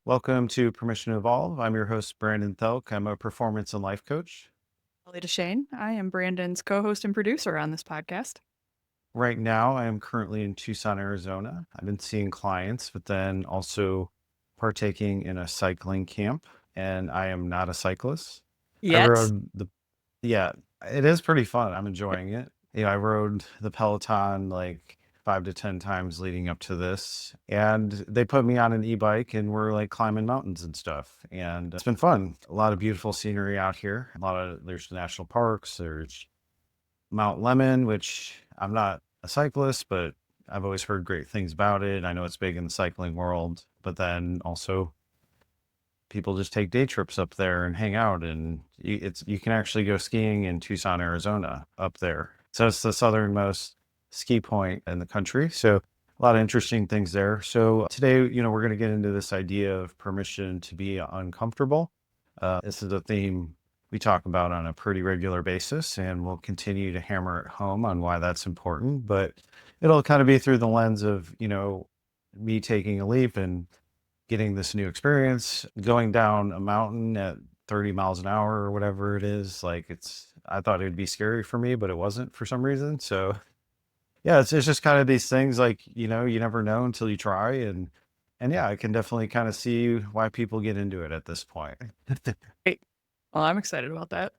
Welcome to Permission to Evolve. I'm your host, Brandon Thielk. I'm a performance and life coach. Holly Deschenes. I am Brandon's co-host and producer on this podcast. Right now, I am currently in Tucson, Arizona. I've been seeing clients, but then also partaking in a cycling camp, and I am not a cyclist. I Yet. rode yeah, it is pretty fun. I'm enjoying it. I rode the Peloton like 5 to 10 times leading up to this, and they put me on an e-bike and we're like climbing mountains and stuff. And it's been fun. A lot of beautiful scenery out here. There's national parks, there's Mount Lemmon, which I'm not a cyclist, but I've always heard great things about it. I know it's big in the cycling world, but then also people just take day trips up there and hang out, and you can actually go skiing in Tucson, Arizona up there. So it's the southernmost ski point in the country. So a lot of interesting things there. So today, we're going to get into this idea of permission to be uncomfortable. This is a theme we talk about on a pretty regular basis, and we'll continue to hammer it home on why that's important. But it'll kind of be through the lens of, me taking a leap and getting this new experience, going down a mountain at 30 miles an hour or whatever it is. I thought it would be scary for me, but it wasn't for some reason. So yeah, it's just kind of these things like, you never know until you try. And yeah, I can definitely kind of see why people get into it at this point. Great. Well, I'm excited about that.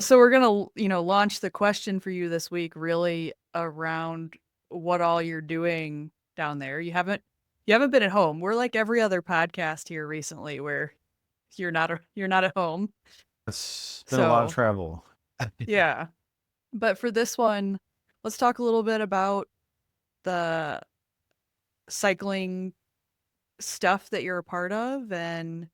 So we're gonna, launch the question for you this week really around what all you're doing down there. You haven't been at home. We're like every other podcast here recently where you're not at home. It's been a lot of So travel. yeah. But for this one, let's talk a little bit about the cycling stuff that you're a part of, and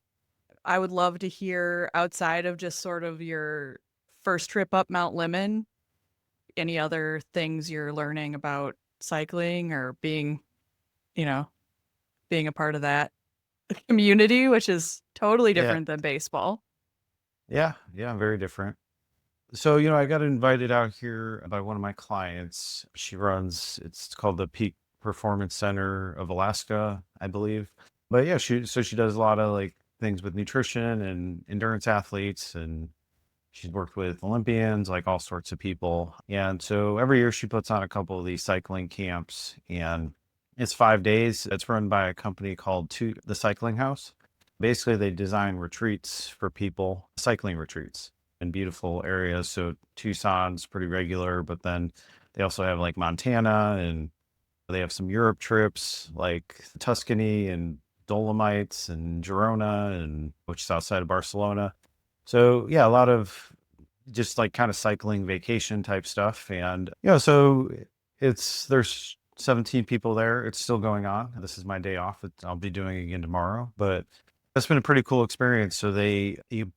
I would love to hear outside of just sort of your first trip up Mount Lemmon, any other things you're learning about cycling or you know, being a part of that community, which is totally Yeah. different than baseball. Yeah. Yeah. Very different. So, I got invited out here by one of my clients. It's called the Peak Performance Center of Alaska, I believe. But yeah, she does a lot of like things with nutrition and endurance athletes, and she's worked with Olympians, like all sorts of people. And so every year she puts on a couple of these cycling camps, and it's 5 days. It's run by a company called the Cycling House. Basically, they design retreats for people, cycling retreats in beautiful areas. So Tucson's pretty regular, but then they also have like Montana, and they have some Europe trips like Tuscany and Dolomites and Girona, and which is outside of Barcelona. So yeah, a lot of just like kind of cycling vacation type stuff. And so there's 17 people there. It's still going on. This is my day off. I'll be doing it again tomorrow, but it's been a pretty cool experience. So you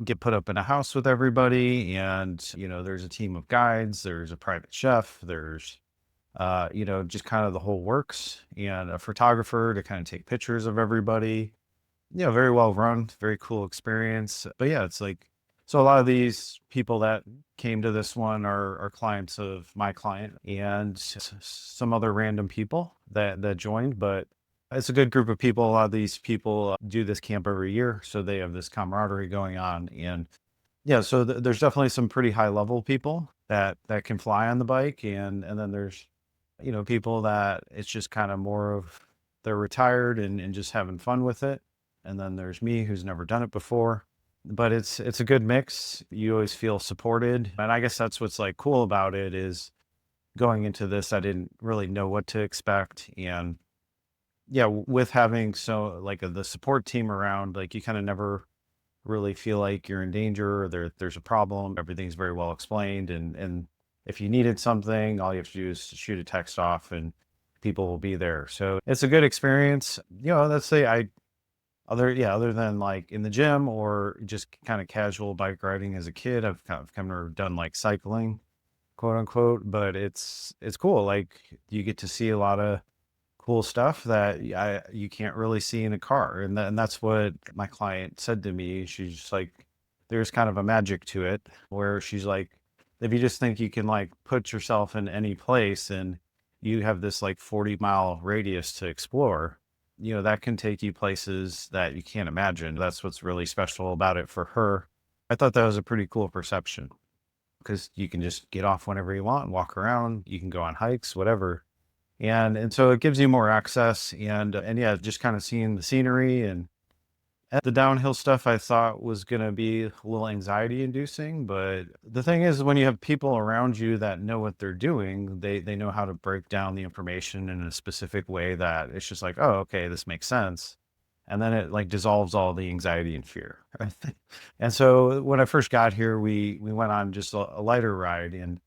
get put up in a house with everybody, and there's a team of guides, there's a private chef, there's just kind of the whole works, and a photographer to kind of take pictures of everybody. Very well run, very cool experience. But yeah, it's like, so a lot of these people that came to this one are clients of my client and some other random people that joined. But it's a good group of people. A lot of these people do this camp every year, so they have this camaraderie going on. And yeah, so there's definitely some pretty high level people that can fly on the bike, and then there's people that it's just kind of more of, they're retired and just having fun with it. And then there's me, who's never done it before. But it's a good mix. You always feel supported, and I guess that's what's like cool about it is going into this, I didn't really know what to expect. And yeah, with having the support team around, like you kind of never really feel like you're in danger or there's a problem. Everything's very well explained, and if you needed something, all you have to do is shoot a text off and people will be there. So it's a good experience. Let's say other than like in the gym or just kind of casual bike riding as a kid, I've never done like cycling, quote unquote, but it's cool. Like you get to see a lot of cool stuff that you can't really see in a car. And that's what my client said to me. She's just like, there's kind of a magic to it where she's like, if you just think you can like put yourself in any place and you have this like 40-mile radius to explore, that can take you places that you can't imagine. That's what's really special about it for her. I thought that was a pretty cool perception because you can just get off whenever you want and walk around. You can go on hikes, whatever. And so it gives you more access and yeah, just kind of seeing the scenery and the downhill stuff I thought was going to be a little anxiety inducing, but the thing is when you have people around you that know what they're doing, they know how to break down the information in a specific way that it's just like, "Oh, okay, this makes sense." And then it like dissolves all the anxiety and fear. Right? And so when I first got here, we went on just a lighter ride and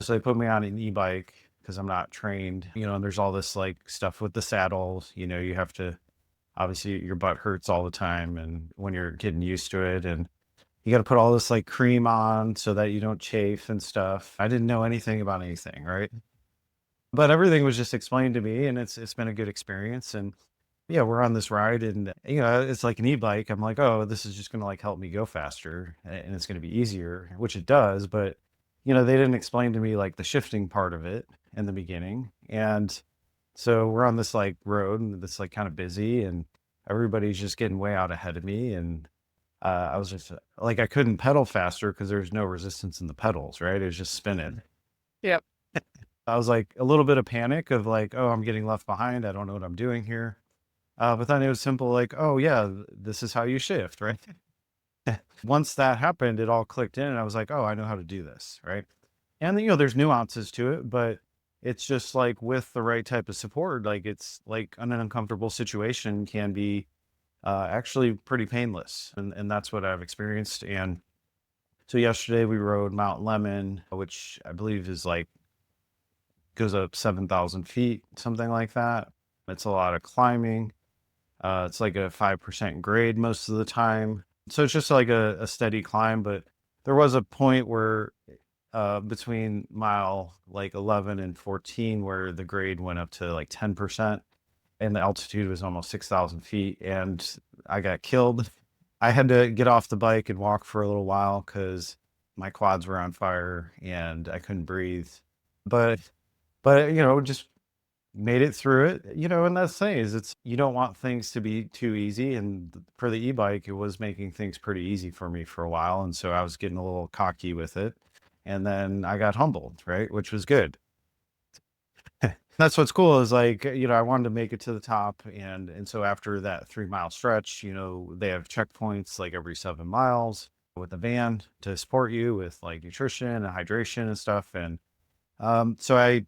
so they put me on an e-bike because I'm not trained, and there's all this like stuff with the saddles, you have to obviously your butt hurts all the time and when you're getting used to it and you got to put all this like cream on so that you don't chafe and stuff. I didn't know anything about anything, right? But everything was just explained to me and it's been a good experience and yeah, we're on this ride and it's like an e-bike. I'm like, "Oh, this is just going to like help me go faster and it's going to be easier," which it does, but they didn't explain to me like the shifting part of it in the beginning. And so we're on this like road and it's like kind of busy and everybody's just getting way out ahead of me. And I was just like, I couldn't pedal faster because there's no resistance in the pedals, right? It was just spinning. Yep. I was like a little bit of panic of like, oh, I'm getting left behind. I don't know what I'm doing here. But then it was simple, like, oh, yeah, this is how you shift, right? Once that happened, it all clicked in and I was like, oh, I know how to do this, right? And there's nuances to it, but it's just like with the right type of support, like it's like an uncomfortable situation can be actually pretty painless. And that's what I've experienced. And so yesterday we rode Mount Lemmon, which I believe is like goes up 7,000 feet, something like that. It's a lot of climbing. It's like a 5% grade most of the time. So it's just like a steady climb. But there was a point where between mile like 11 and 14 where the grade went up to like 10% and the altitude was almost 6,000 feet and I got killed. I had to get off the bike and walk for a little while because my quads were on fire and I couldn't breathe. But just made it through it, and that's the thing is you don't want things to be too easy. And for the e-bike, it was making things pretty easy for me for a while. And so I was getting a little cocky with it. And then I got humbled, right? Which was good. That's what's cool is like, I wanted to make it to the top. And so after that 3 mile stretch, they have checkpoints like every 7 miles with the van to support you with like nutrition and hydration and stuff. And so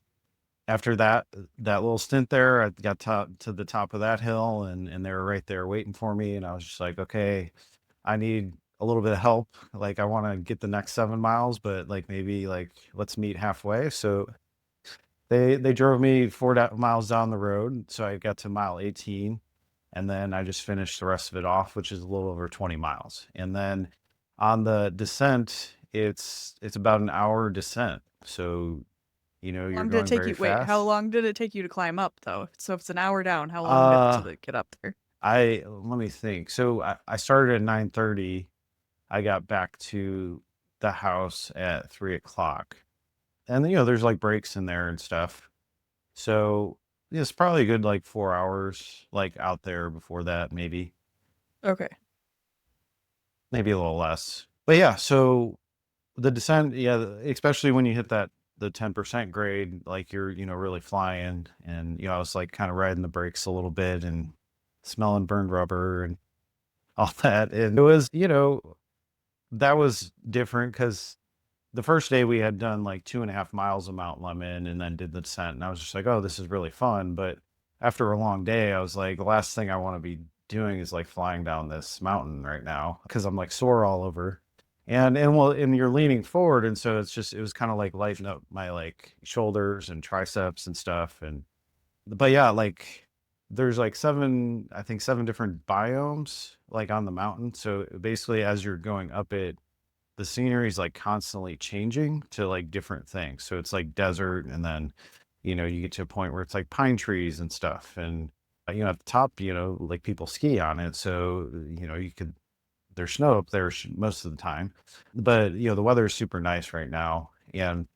after that little stint there, I got to the top of that hill and they were right there waiting for me. And I was just like, okay, I need a little bit of help. Like I want to get the next 7 miles, but like maybe like let's meet halfway. So they drove me 4 miles down the road. So I got to mile 18 and then I just finished the rest of it off, which is a little over 20 miles. And then on the descent, it's about an hour descent. So How you're long did it going take very you? Wait, how fast. long did it take you to climb up though? So if it's an hour down, how long did it Uh, to get up there? let me think. So I started at 9:30. I got back to the house at 3 o'clock. And then, there's like breaks in there and stuff. So yeah, it's probably a good like 4 hours like out there before that, Okay. maybe a little less. But yeah, so the descent, yeah, especially when you hit the 10% grade, like you're, really flying. And, I was like kind of riding the brakes a little bit and smelling burned rubber and all that. And it was, that was different because the first day we had done like 2.5 miles of Mount Lemmon and then did the descent. And I was just like, oh, this is really fun. But after a long day, I was like, the last thing I want to be doing is like flying down this mountain right now because I'm like sore all over. And you're leaning forward. And so it was kind of like lighting up my like shoulders and triceps and stuff. But yeah, like there's like I think 7 different biomes like on the mountain. So basically, as you're going up it, the scenery is like constantly changing to like different things. So it's like desert, and then you get to a point where it's like pine trees and stuff, and at the top, like people ski on it. So you could there's snow up there most of the time, but the weather is super nice right now, and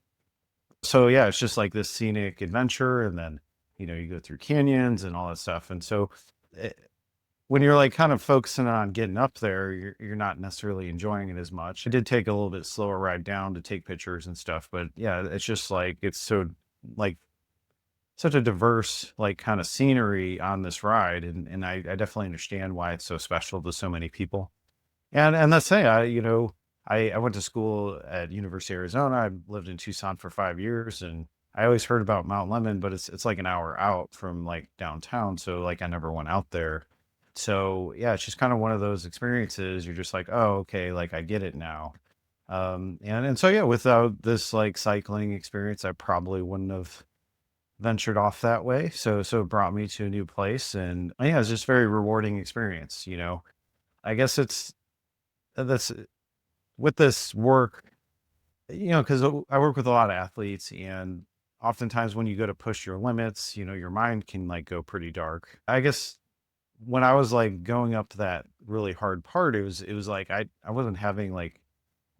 so yeah, it's just like this scenic adventure, and then you go through canyons and all that stuff. And so it, when you're like kind of focusing on getting up there, you're not necessarily enjoying it as much. I did take a little bit slower ride down to take pictures and stuff, but yeah, it's just like it's so like such a diverse like kind of scenery on this ride, and I definitely understand why it's so special to so many people. And let's say I went to school at University of Arizona. I lived in Tucson for 5 years, and I always heard about Mount Lemmon, but it's like an hour out from like downtown, so like I never went out there. So yeah, it's just kind of one of those experiences. You're just like, oh, okay, like I get it now. And so yeah, without this like cycling experience, I probably wouldn't have ventured off that way. So it brought me to a new place, and yeah, it's just very rewarding experience. I guess it's that's with this work, because I work with a lot of athletes, and oftentimes when you go to push your limits, your mind can like go pretty dark. I guess when I was like going up to that really hard part, it was like I wasn't having like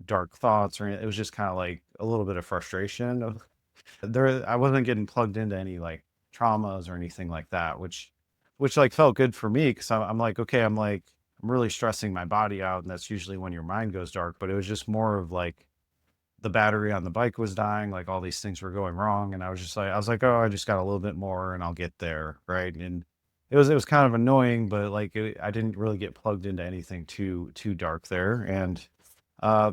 dark thoughts or anything. It was just kind of like a little bit of frustration of there. I wasn't getting plugged into any like traumas or anything like that, which like felt good for me because I'm like, okay, I'm really stressing my body out, and that's usually when your mind goes dark. But it was just more of like the battery on the bike was dying, like all these things were going wrong, and I was like, oh, I just got a little bit more, and I'll get there, right? And it was kind of annoying, but like I didn't really get plugged into anything too dark there, and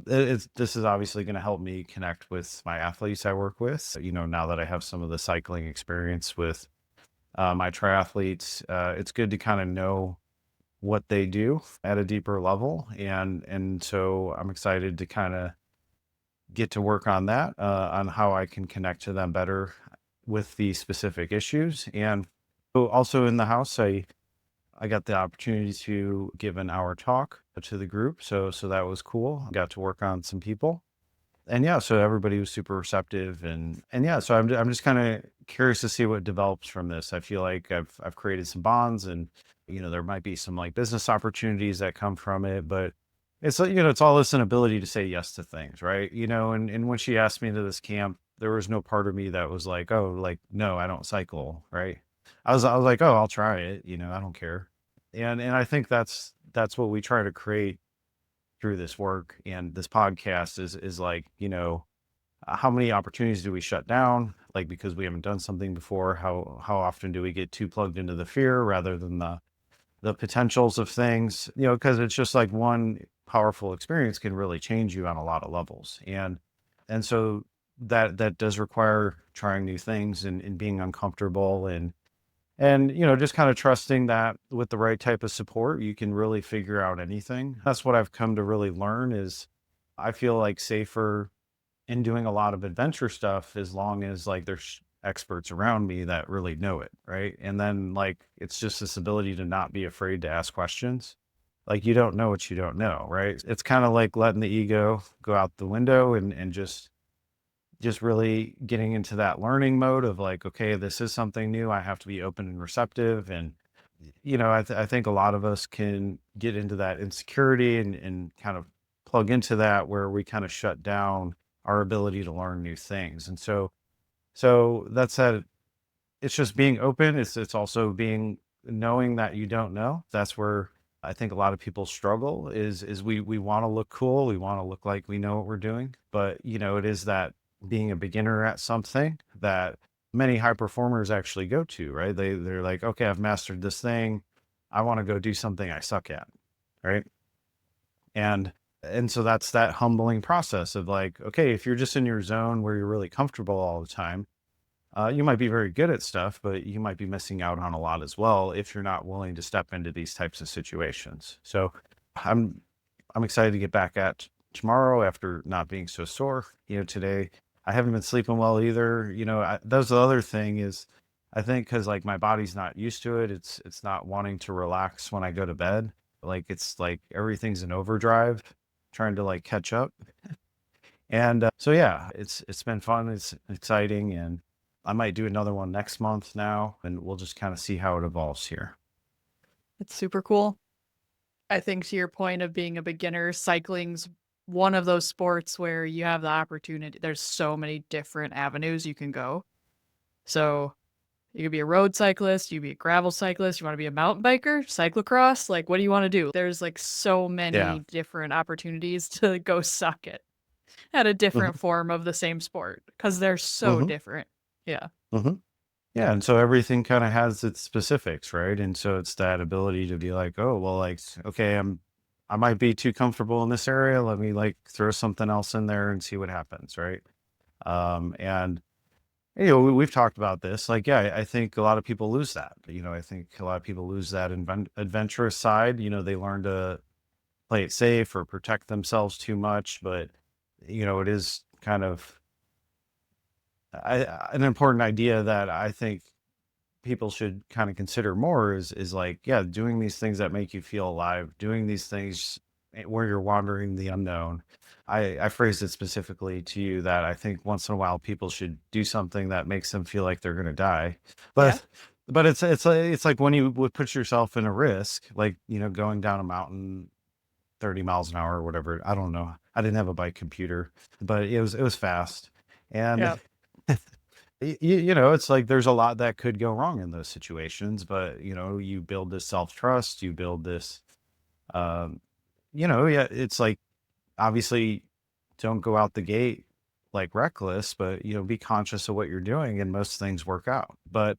this is obviously going to help me connect with my athletes I work with. Now that I have some of the cycling experience with my triathletes, it's good to kind of know what they do at a deeper level, and so I'm excited to kind of get to work on that, on how I can connect to them better with the specific issues. And so also in the house, I got the opportunity to give an hour talk to the group. So that was cool. Got to work on some people. And yeah, so everybody was super receptive, and yeah, so I'm just kind of curious to see what develops from this. I feel like I've created some bonds, and there might be some like business opportunities that come from it, but it's like, it's all this inability to say yes to things, right? And when she asked me into this camp, there was no part of me that was like, oh, like no, I don't cycle, right? I was like, oh, I'll try it, I don't care. And I think that's what we try to create through this work and this podcast is like, how many opportunities do we shut down, like because we haven't done something before? How often do we get too plugged into the fear rather than the potentials of things? Because it's just like one powerful experience can really change you on a lot of levels, and so that does require trying new things and being uncomfortable, and just kind of trusting that with the right type of support you can really figure out anything. That's what I've come to really learn is I feel like safer in doing a lot of adventure stuff as long as like there's experts around me that really know it, right? And then like it's just this ability to not be afraid to ask questions. Like you don't know what you don't know, right? It's kind of like letting the ego go out the window, and just really getting into that learning mode of like, okay, this is something new. I have to be open and receptive. And, I think a lot of us can get into that insecurity and kind of plug into that where we kind of shut down our ability to learn new things. And so that said, it's just being open. It's also being knowing that you don't know. That's where I think a lot of people struggle is we want to look cool. We want to look like we know what we're doing. But it is that being a beginner at something that many high performers actually go to, right? They're like, okay, I've mastered this thing. I want to go do something I suck at. Right. And so that's that humbling process of like, okay, if you're just in your zone where you're really comfortable all the time, you might be very good at stuff, but you might be missing out on a lot as well if you're not willing to step into these types of situations. So I'm I'm excited to get back at tomorrow after not being so sore. Today I haven't been sleeping well either. That's the other thing is I think because like my body's not used to it. It's not wanting to relax when I go to bed. Like it's like everything's in overdrive, trying to like catch up. And so yeah, it's been fun. It's exciting, and I might do another one next month now, and we'll just kind of see how it evolves here. It's super cool. I think to your point of being a beginner, cycling's one of those sports where you have the opportunity. There's so many different avenues you can go. So You could be a road cyclist, you could be a gravel cyclist, you wanna be a mountain biker, cyclocross, like, what do you wanna do? There's, like, so Yeah. many different opportunities to go suck it at a Hmm. different form of the same sport because 'cause they're so Hmm. different. Yeah. Hmm. Yeah, and so everything kind of has its specifics, right? And so it's that ability to be like, oh, well, like, okay, I might be too comfortable in this area. Let me like throw something else in there and see what happens, right? And we've talked about this. Like, yeah, I think a lot of people lose that. I think a lot of people lose that adventurous side. They learn to play it safe or protect themselves too much, but it is kind of an important idea that I think people should kind of consider more is like, yeah, doing these things that make you feel alive, doing these things where you're wandering the unknown. I phrased it specifically to you that I think once in a while people should do something that makes them feel like they're going to die. Yeah. But it's like when you would put yourself in a risk, like, going down a mountain 30 miles an hour or whatever. I don't know. I didn't have a bike computer, but it was fast. And Yeah. it's like there's a lot that could go wrong in those situations, but you build this self-trust, you build this um yeah, it's like obviously don't go out the gate like reckless, but be conscious of what you're doing and most things work out. But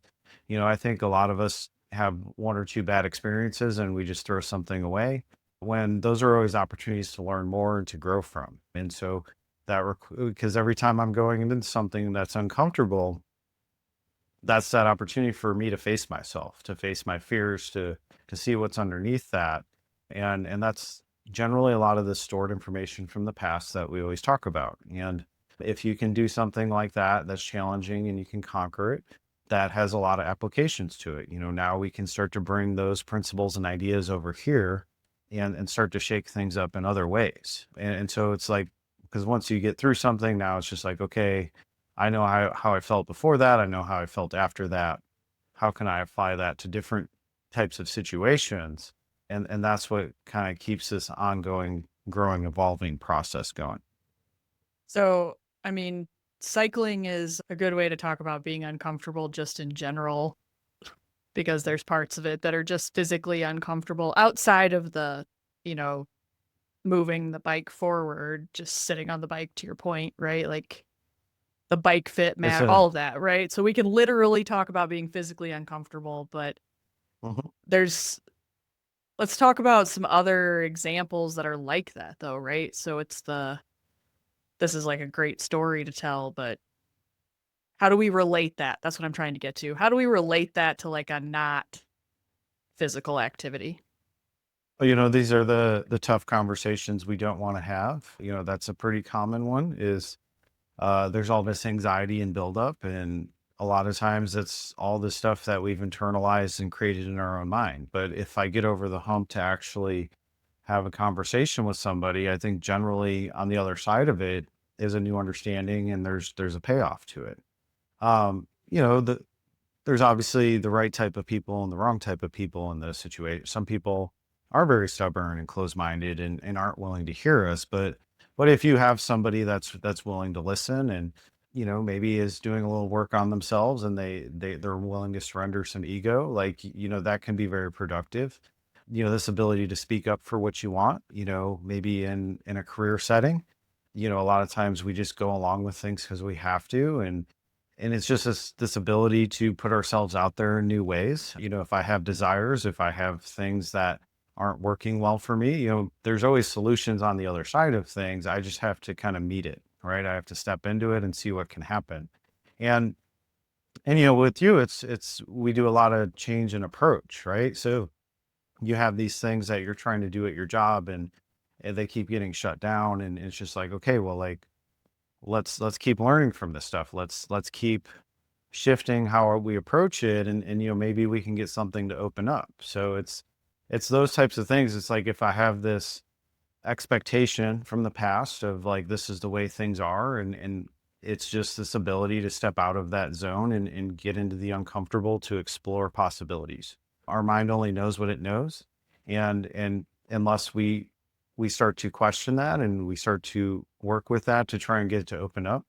I think a lot of us have one or two bad experiences and we just throw something away when those are always opportunities to learn more and to grow from. And so because every time I'm going into something that's uncomfortable, that's that opportunity for me to face myself, to face my fears, to see what's underneath that. And that's generally a lot of the stored information from the past that we always talk about. And if you can do something like that that's challenging and you can conquer it, that has a lot of applications to it. Now we can start to bring those principles and ideas over here and start to shake things up in other ways. And so it's like, because once you get through something, now it's just like, okay, I know how I felt before that. I know how I felt after that. How can I apply that to different types of situations? And that's what kind of keeps this ongoing, growing, evolving process going. So, I mean, cycling is a good way to talk about being uncomfortable just in general because there's parts of it that are just physically uncomfortable outside of the, you know, moving the bike forward, just sitting on the bike to your point, right? Like the bike fit It's mat, a all of that, right? So we can literally talk about being physically uncomfortable, but Mhm. there's let's talk about some other examples that are like that though, right? So it's the this is like a great story to tell, but how do we relate that? That's what I'm trying to get to. How do we relate that to like a not physical activity? Well, these are the tough conversations we don't want to have. That's a pretty common one. Is there's all this anxiety and buildup, and a lot of times it's all the stuff that we've internalized and created in our own mind. But if I get over the hump to actually have a conversation with somebody, I think generally on the other side of it is a new understanding, and there's a payoff to it. There's obviously the right type of people and the wrong type of people in those situations. Some people are very stubborn and closed-minded and aren't willing to hear us. But if you have somebody that's willing to listen and maybe is doing a little work on themselves and they're willing to surrender some ego, like that can be very productive. This ability to speak up for what you want, maybe in a career setting. A lot of times we just go along with things because we have to, and it's just this ability to put ourselves out there in new ways. If I have desires, if I have things that aren't working well for me, there's always solutions on the other side of things. I just have to kind of meet it, right? I have to step into it and see what can happen. And with you, it's we do a lot of change in approach, right? So you have these things that you're trying to do at your job and they keep getting shut down. And it's just like, okay, well, like let's keep learning from this stuff. Let's keep shifting how we approach it and maybe we can get something to open up. So it's those types of things. It's like if I have this expectation from the past of like this is the way things are, and it's just this ability to step out of that zone and get into the uncomfortable to explore possibilities. Our mind only knows what it knows, and unless we start to question that and we start to work with that to try and get it to open up,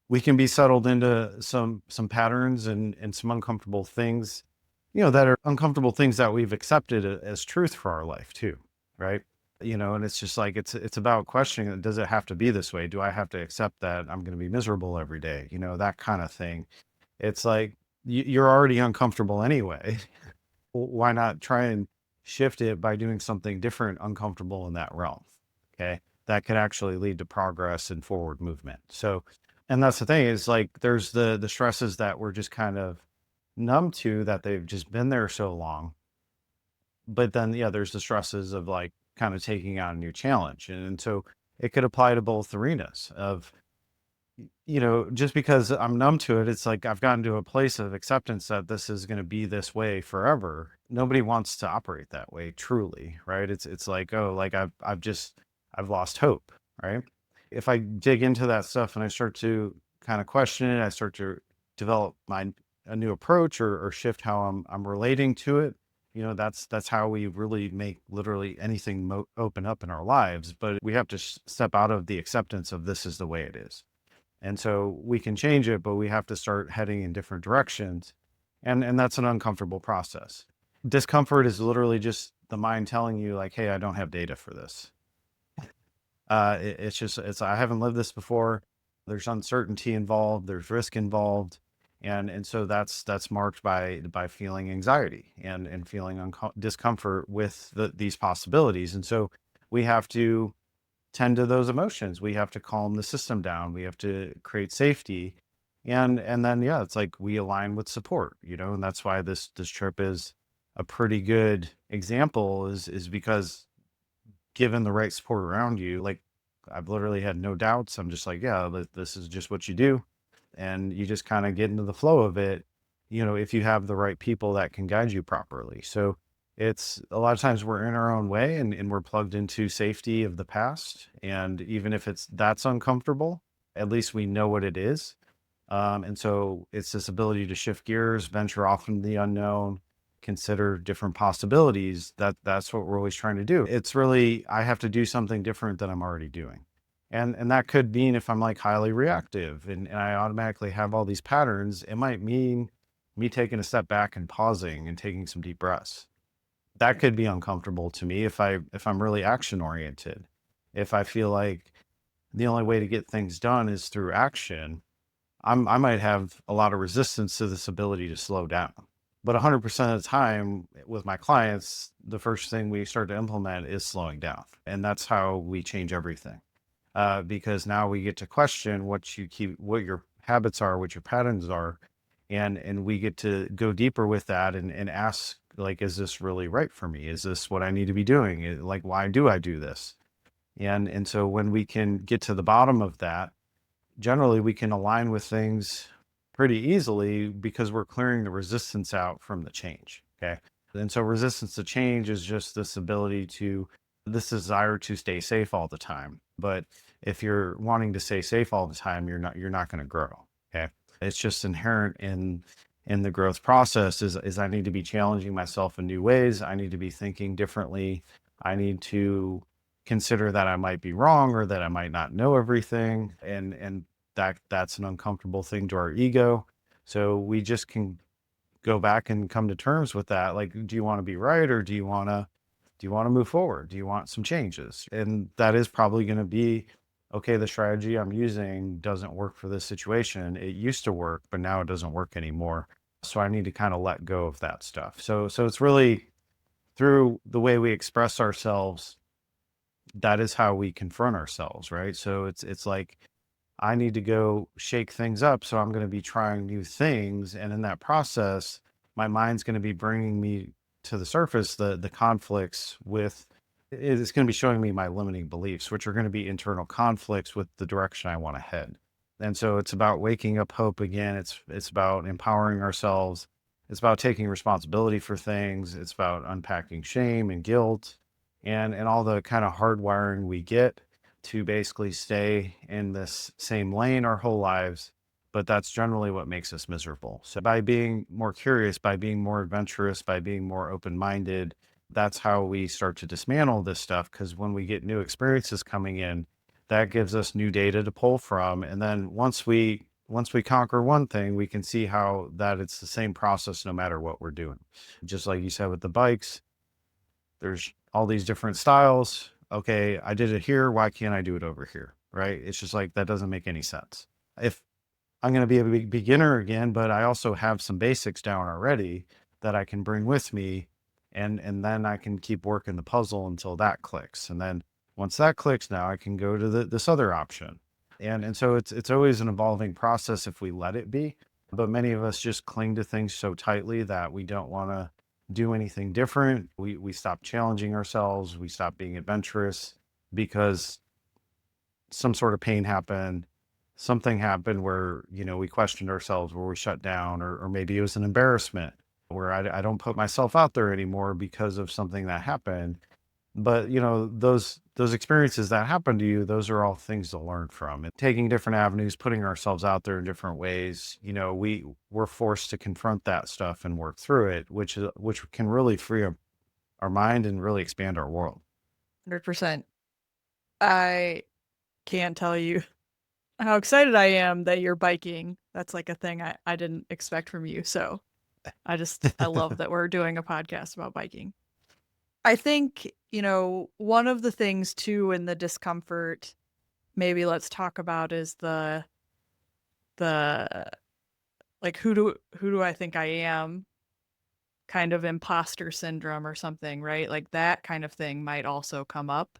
we can be settled into some patterns and some uncomfortable things, that are uncomfortable things that we've accepted as truth for our life too, right? And it's just like it's about questioning, does it have to be this way? Do I have to accept that I'm going to be miserable every day? That kind of thing. It's like you're already uncomfortable anyway. Why not try and shift it by doing something different, uncomfortable in that realm? Okay. That could actually lead to progress and forward movement. So, and that's the thing is like there's the stresses that we're just kind of numb to, that they've just been there so long. But then, yeah, there's the stresses of like kind of taking on a new challenge. And so it could apply to both arenas of, just because I'm numb to it, it's like I've gotten to a place of acceptance that this is going to be this way forever. Nobody wants to operate that way, truly, right? It's like, oh, like I've lost hope, right? If I dig into that stuff and I start to kind of question it, I start to develop a new approach, or shift how I'm relating to it. That's how we really make literally anything open up in our lives. But we have to step out of the acceptance of this is the way it is. And so we can change it, but we have to start heading in different directions. And that's an uncomfortable process. Discomfort is literally just the mind telling you like, hey, I don't have data for this. It's I haven't lived this before. There's uncertainty involved, there's risk involved. And so that's marked by feeling anxiety and feeling discomfort with these possibilities. And so we have to tend to those emotions. We have to calm the system down. We have to create safety. And then, yeah, it's like we align with support, and that's why this trip is a pretty good example, is because given the right support around you, like I've literally had no doubts. I'm just like, yeah, this is just what you do. And you just kind of get into the flow of it, if you have the right people that can guide you properly. So it's a lot of times we're in our own way, and we're plugged into safety of the past. And even if that's uncomfortable, at least we know what it is. And so it's this ability to shift gears, venture off into the unknown, consider different possibilities. That's what we're always trying to do. It's really, I have to do something different than I'm already doing. And that could mean if I'm like highly reactive and I automatically have all these patterns, it might mean me taking a step back and pausing and taking some deep breaths. That could be uncomfortable to me if I'm really action oriented. If I feel like the only way to get things done is through action, I might have a lot of resistance to this ability to slow down. But 100% of the time with my clients, the first thing we start to implement is slowing down. And that's how we change everything. Because now we get to question what your habits are, what your patterns are. And we get to go deeper with that and ask, like, is this really right for me? Is this what I need to be doing? Like, why do I do this? And so when we can get to the bottom of that, generally we can align with things pretty easily because we're clearing the resistance out from the change. Okay. And so resistance to change is just this desire to stay safe all the time. But if you're wanting to stay safe all the time, you're not going to grow. Okay. It's just inherent in the growth process is I need to be challenging myself in new ways. I need to be thinking differently. I need to consider that I might be wrong or that I might not know everything. And that's an uncomfortable thing to our ego. So we just can go back and come to terms with that. Like, do you want to be right, or do you want to move forward? Do you want some changes? And that is probably going to be, okay, the strategy I'm using doesn't work for this situation. It used to work, but now it doesn't work anymore. So I need to kind of let go of that stuff. So it's really through the way we express ourselves, that is how we confront ourselves, right? So it's like I need to go shake things up. So I'm going to be trying new things. And in that process, my mind's going to be bringing me to the surface, the conflicts with, it's going to be showing me my limiting beliefs, which are going to be internal conflicts with the direction I want to head. And so it's about waking up hope again. It's about empowering ourselves. It's about taking responsibility for things. It's about unpacking shame and guilt and all the kind of hardwiring we get to basically stay in this same lane our whole lives. But that's generally what makes us miserable. So by being more curious, by being more adventurous, by being more open-minded, that's how we start to dismantle this stuff. Because when we get new experiences coming in, that gives us new data to pull from. And then once we once we conquer one thing, we can see how that it's the same process no matter what we're doing. Just like you said with the bikes, there's all these different styles. Okay, I did it here. Why can't I do it over here? Right? It's just like that doesn't make any sense. If I'm going to be a beginner again, but I also have some basics down already that I can bring with me, and then I can keep working the puzzle until that clicks. And then once that clicks, now I can go to this other option. And so it's always an evolving process if we let it be. But many of us just cling to things so tightly that we don't want to do anything different. We stop challenging ourselves. We stop being adventurous because some sort of pain happened, something happened where, we questioned ourselves, where we shut down, or maybe it was an embarrassment where I don't put myself out there anymore because of something that happened. But, those experiences that happen to you, those are all things to learn from. And taking different avenues, putting ourselves out there in different ways, we're forced to confront that stuff and work through it, which can really free our mind and really expand our world. 100%. I can't tell you how excited I am that you're biking. That's like a thing I didn't expect from you. So I love that we're doing a podcast about biking. I think, one of the things too in the discomfort, maybe let's talk about is the like who do I think I am kind of imposter syndrome or something, right? Like that kind of thing might also come up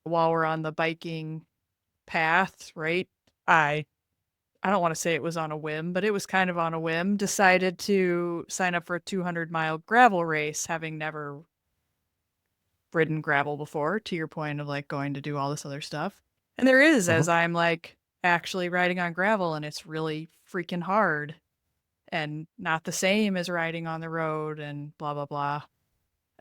while we're on the biking path, right? I I don't want to say it was on a whim, but it was kind of on a whim, decided to sign up for a 200-mile gravel race, having never ridden gravel before, to your point of like going to do all this other stuff. And there is, Mhm. as I'm like actually riding on gravel, and it's really freaking hard and not the same as riding on the road and blah, blah, blah.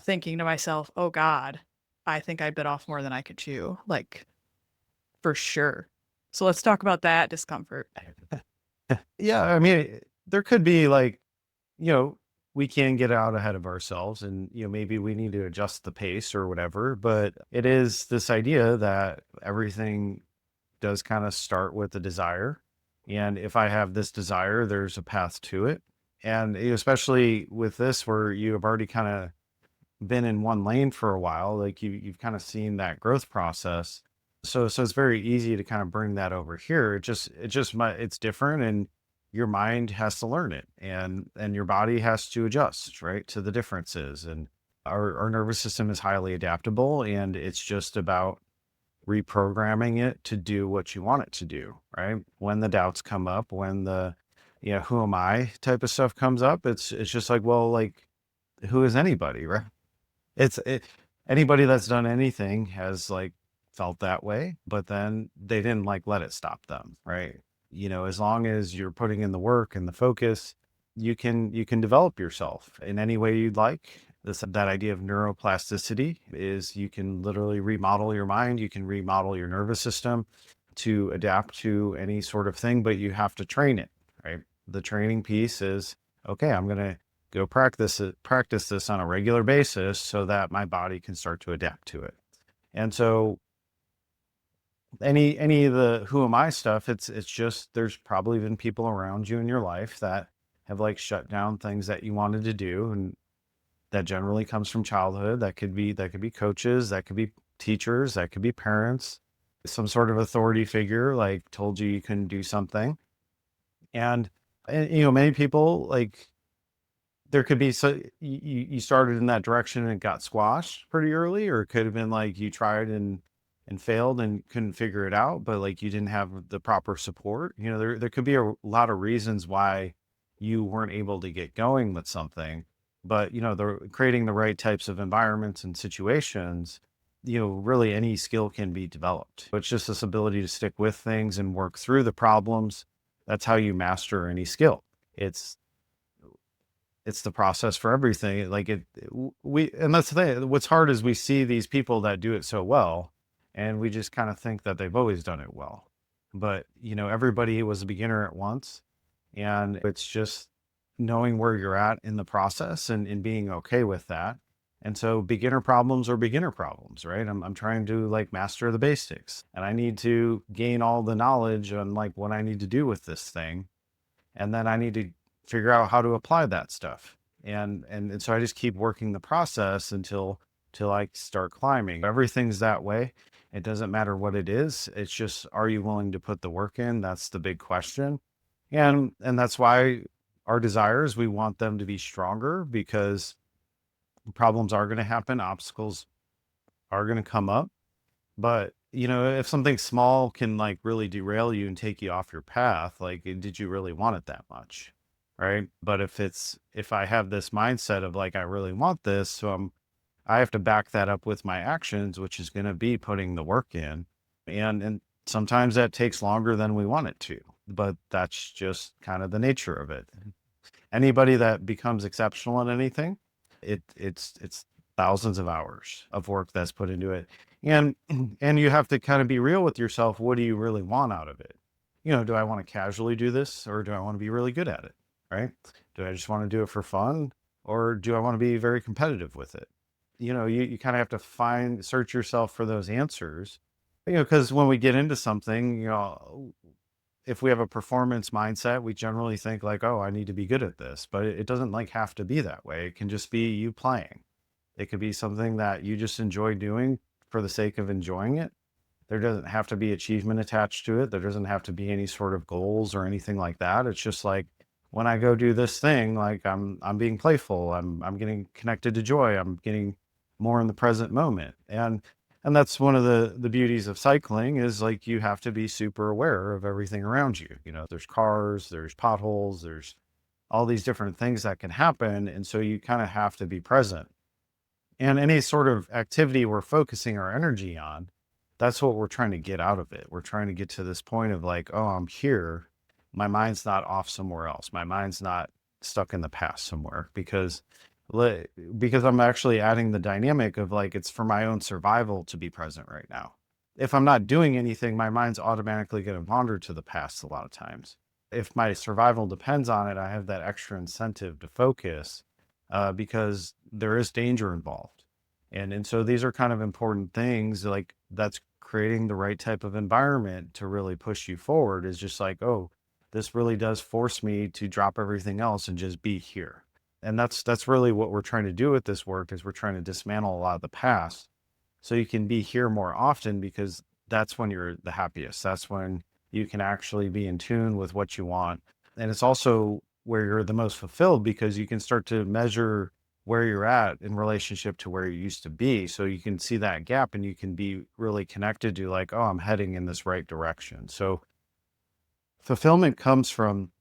Thinking to myself, oh God, I think I bit off more than I could chew. Like, for sure. So let's talk about that discomfort. Yeah, I mean, there could be like, you know, we can get out ahead of ourselves and, maybe we need to adjust the pace or whatever. But it is this idea that everything does kind of start with a desire. And if I have this desire, there's a path to it. And especially with this, where you have already kind of been in one lane for a while, like you've kind of seen that growth process. So it's very easy to kind of bring that over here. It's different, and your mind has to learn it, and your body has to adjust, right, to the differences. And our nervous system is highly adaptable, and it's just about reprogramming it to do what you want it to do, right? When the doubts come up, when the who am I type of stuff comes up, it's just like, well, like, who is anybody, right? It Anybody that's done anything has like felt that way, but then they didn't like let it stop them, right? As long as you're putting in the work and the focus, you can develop yourself in any way you'd like. That idea of neuroplasticity is you can literally remodel your mind, you can remodel your nervous system to adapt to any sort of thing, but you have to train it, right? The training piece is, okay, I'm going to go practice this on a regular basis so that my body can start to adapt to it. And so any of the who am I stuff, it's just there's probably been people around you in your life that have like shut down things that you wanted to do, and that generally comes from childhood. That could be coaches, that could be teachers, that could be parents, some sort of authority figure like told you you couldn't do something. And many people like there could be, so you started in that direction and it got squashed pretty early, or it could have been like you tried and failed and couldn't figure it out, but like you didn't have the proper support. There could be a lot of reasons why you weren't able to get going with something. But the creating the right types of environments and situations, really any skill can be developed. It's just this ability to stick with things and work through the problems. That's how you master any skill. It's the process for everything. Like and that's the thing. What's hard is we see these people that do it so well, and we just kind of think that they've always done it well. But, everybody was a beginner at once, and it's just knowing where you're at in the process and being okay with that. And so beginner problems are beginner problems, right? I'm trying to like master the basics, and I need to gain all the knowledge on like what I need to do with this thing. And then I need to figure out how to apply that stuff. And so I just keep working the process until I start climbing. Everything's that way. It doesn't matter what it is. It's just, are you willing to put the work in? That's the big question. And that's why our desires, we want them to be stronger, because problems are going to happen, obstacles are going to come up. But, if something small can like really derail you and take you off your path, like, did you really want it that much? Right. But if I have this mindset of like, I really want this, so I have to back that up with my actions, which is going to be putting the work in. And sometimes that takes longer than we want it to, but that's just kind of the nature of it. Anybody that becomes exceptional at anything, it's thousands of hours of work that's put into it. And and you have to kind of be real with yourself. What do you really want out of it? Do I want to casually do this, or do I want to be really good at it? Right? Do I just want to do it for fun, or do I want to be very competitive with it? You kind of have to search yourself for those answers. Because when we get into something, if we have a performance mindset, we generally think like, oh, I need to be good at this, but it doesn't like have to be that way. It can just be you playing. It could be something that you just enjoy doing for the sake of enjoying it. There doesn't have to be achievement attached to it. There doesn't have to be any sort of goals or anything like that. It's just like, when I go do this thing, like I'm being playful. I'm getting connected to joy. I'm getting more in the present moment. And that's one of the beauties of cycling, is like, you have to be super aware of everything around you. There's cars, there's potholes, there's all these different things that can happen. And so you kind of have to be present. And any sort of activity we're focusing our energy on, that's what we're trying to get out of it. We're trying to get to this point of like, oh, I'm here. My mind's not off somewhere else. My mind's not stuck in the past somewhere, because I'm actually adding the dynamic of like, it's for my own survival to be present right now. If I'm not doing anything, my mind's automatically going to wander to the past a lot of times. If my survival depends on it, I have that extra incentive to focus, because there is danger involved. And so these are kind of important things, like that's creating the right type of environment to really push you forward, is just like, oh, this really does force me to drop everything else and just be here. And that's really what we're trying to do with this work, is we're trying to dismantle a lot of the past, so you can be here more often, because that's when you're the happiest. That's when you can actually be in tune with what you want. And it's also where you're the most fulfilled, because you can start to measure where you're at in relationship to where you used to be. So you can see that gap, and you can be really connected to like, oh, I'm heading in this right direction. So fulfillment comes from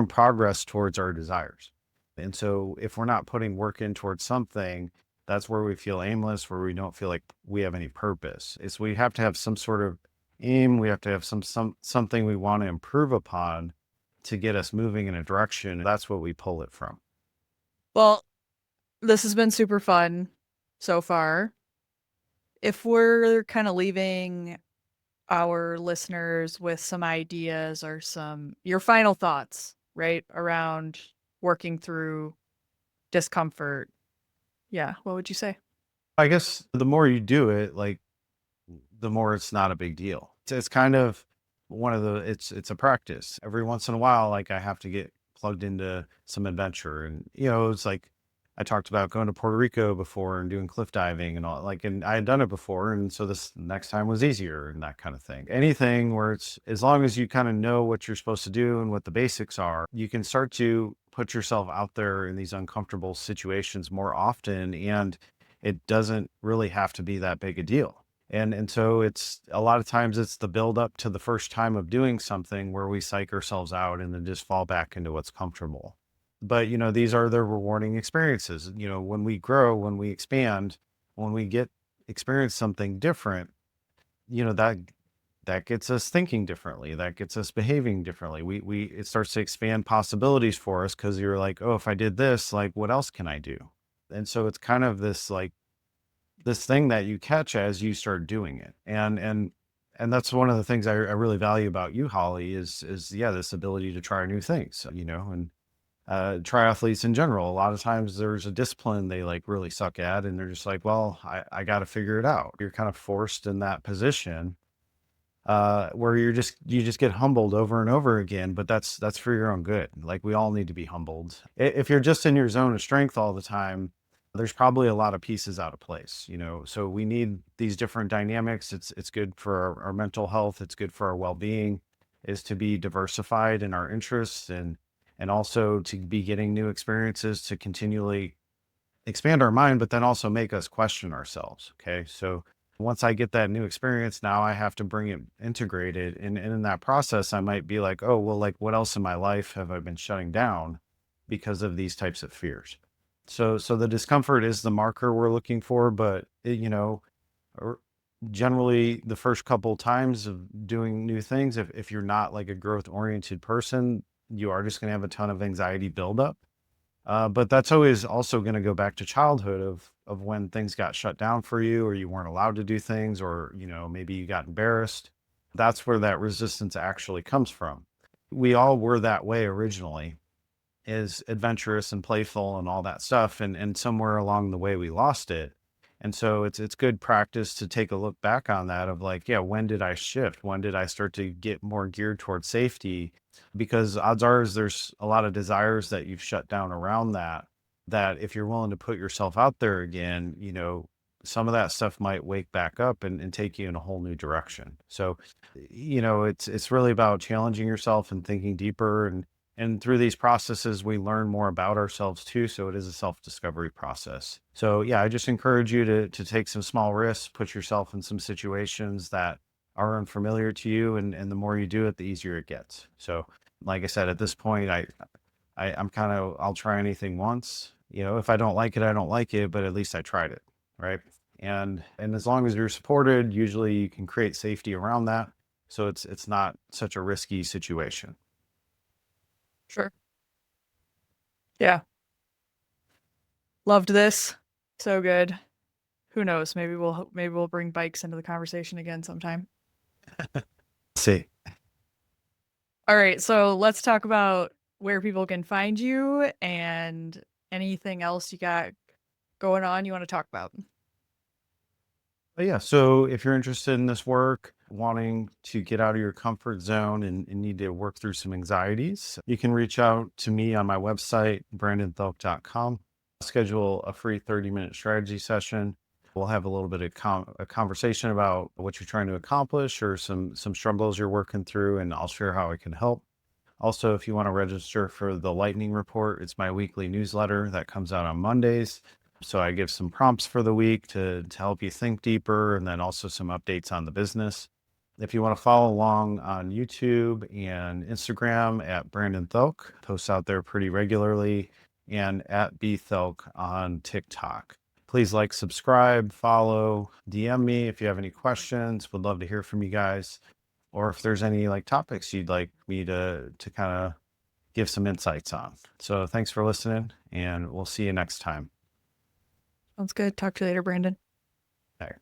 progress towards our desires. And so if we're not putting work in towards something, that's where we feel aimless, where we don't feel like we have any purpose. It's we have to have some sort of aim. We have to have something we want to improve upon to get us moving in a direction. That's what we pull it from. Well, this has been super fun so far. If we're kind of leaving our listeners with some ideas or your final thoughts, right, around working through discomfort. Yeah, what would you say? I guess the more you do it, like, the more it's not a big deal. It's kind of it's a practice. Every once in a while, like, I have to get plugged into some adventure, and it's like, I talked about going to Puerto Rico before and doing cliff diving and all, like, and I had done it before, and so this next time was easier, and that kind of thing. Anything where it's, as long as you kind of know what you're supposed to do and what the basics are, you can start to put yourself out there in these uncomfortable situations more often, and it doesn't really have to be that big a deal. And so it's a lot of times it's the build up to the first time of doing something where we psych ourselves out and then just fall back into what's comfortable. But these are the rewarding experiences. When we grow, when we expand, when we get experience something different, that gets us thinking differently. That gets us behaving differently. It starts to expand possibilities for us, because you're like, oh, if I did this, like, what else can I do? And so it's kind of this like this thing that you catch as you start doing it. And that's one of the things I really value about you, Holly, is yeah, this ability to try new things, and triathletes in general. A lot of times there's a discipline they like really suck at, and they're just like, well, I got to figure it out. You're kind of forced in that position where you just get humbled over and over again. But that's for your own good. Like we all need to be humbled. If you're just in your zone of strength all the time, there's probably a lot of pieces out of place, you know. So we need these different dynamics. It's good for our mental health. It's good for our well-being. Is to be diversified in our interests and also to be getting new experiences to continually expand our mind, but then also make us question ourselves. Okay. So once I get that new experience, now I have to bring it integrated. And in that process, I might be like, oh, well, like what else in my life have I been shutting down because of these types of fears? So the discomfort is the marker we're looking for, but you know, or generally the first couple times of doing new things, if you're not like a growth oriented person, you are just going to have a ton of anxiety buildup. But that's always also going to go back to childhood of when things got shut down for you, or you weren't allowed to do things, or you know maybe you got embarrassed. That's where that resistance actually comes from. We all were that way originally, is adventurous and playful and all that stuff, and somewhere along the way we lost it. And so it's good practice to take a look back on that of like, yeah, when did I shift? When did I start to get more geared towards safety? Because odds are is there's a lot of desires that you've shut down around that, that if you're willing to put yourself out there again, you know, some of that stuff might wake back up and take you in a whole new direction. So, you know, it's really about challenging yourself and thinking deeper, and through these processes, we learn more about ourselves too. So it is a self-discovery process. So yeah, I just encourage you to take some small risks, put yourself in some situations that are unfamiliar to you, and the more you do it, the easier it gets. So like I said, at this point, I'm kind of I'll try anything once. You know, if I don't like it, I don't like it, but at least I tried it, right? And as long as you're supported, usually you can create safety around that. So it's not such a risky situation. Sure. Yeah. Loved this. So good. Who knows? Maybe we'll bring bikes into the conversation again sometime. See. All right, so let's talk about where people can find you and anything else you got going on you want to talk about. But yeah, so if you're interested in this work, wanting to get out of your comfort zone and need to work through some anxieties, you can reach out to me on my website, brandonthielk.com. Schedule a free 30-minute strategy session. We'll have a little bit of a conversation about what you're trying to accomplish or some struggles you're working through, and I'll share how I can help. Also, if you want to register for the Lightning Report, it's my weekly newsletter that comes out on Mondays. So I give some prompts for the week to help you think deeper, and then also some updates on the business. If you want to follow along on YouTube and Instagram at Brandon Thielk, posts out there pretty regularly, and at bthielk on TikTok. Please like, subscribe, follow, DM me if you have any questions. Would love to hear from you guys. Or if there's any like topics you'd like me to kind of give some insights on. So thanks for listening, and we'll see you next time. Sounds good. Talk to you later, Brandon. Bye.